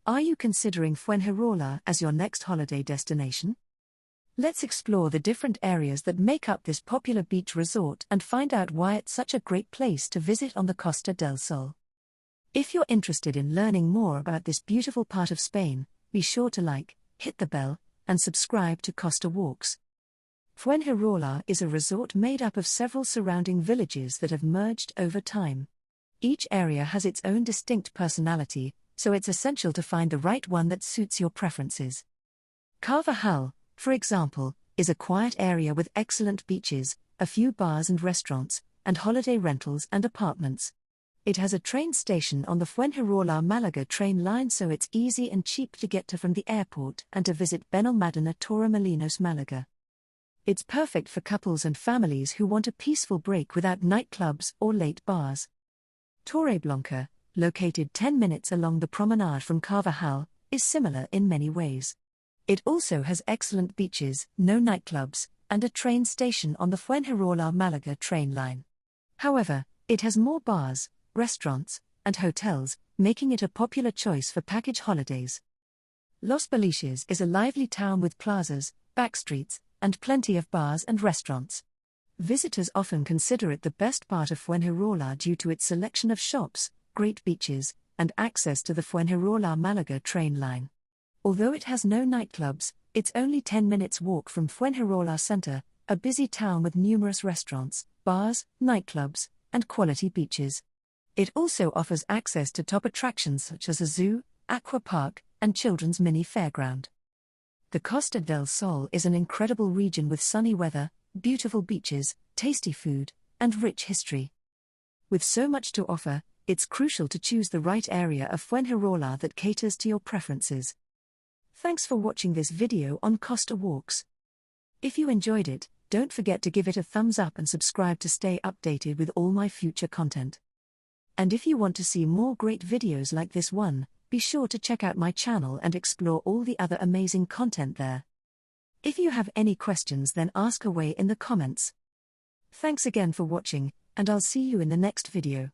Are you considering Fuengirola as your next holiday destination? Let's explore the different areas that make up this popular beach resort and find out why it's such a great place to visit on the Costa del Sol. If you're interested in learning more about this beautiful part of Spain, be sure to like, hit the bell, and subscribe to Costa Walks. Fuengirola is a resort made up of several surrounding villages that have merged over time. Each area has its own distinct personality, so it's essential to find the right one that suits your preferences. Carvajal, for example, is a quiet area with excellent beaches, a few bars and restaurants, and holiday rentals and apartments. It has a train station on the Fuengirola-Malaga train line, so it's easy and cheap to get to from the airport and to visit Benalmádena Torremolinos, Malaga. It's perfect for couples and families who want a peaceful break without nightclubs or late bars. Torreblanca, located 10 minutes along the promenade from Carvajal, is similar in many ways. It also has excellent beaches, no nightclubs, and a train station on the Fuengirola-Malaga train line. However, it has more bars, restaurants, and hotels, making it a popular choice for package holidays. Los Boliches is a lively town with plazas, backstreets, and plenty of bars and restaurants. Visitors often consider it the best part of Fuengirola due to its selection of shops, great beaches, and access to the Fuengirola-Malaga train line. Although it has no nightclubs, it's only 10 minutes walk from Fuengirola Center, a busy town with numerous restaurants, bars, nightclubs, and quality beaches. It also offers access to top attractions such as a zoo, aqua park, and children's mini fairground. The Costa del Sol is an incredible region with sunny weather, beautiful beaches, tasty food, and rich history. With so much to offer, it's crucial to choose the right area of Fuengirola that caters to your preferences. Thanks for watching this video on Costa Walks. If you enjoyed it, don't forget to give it a thumbs up and subscribe to stay updated with all my future content. And if you want to see more great videos like this one, be sure to check out my channel and explore all the other amazing content there. If you have any questions, then ask away in the comments. Thanks again for watching, and I'll see you in the next video.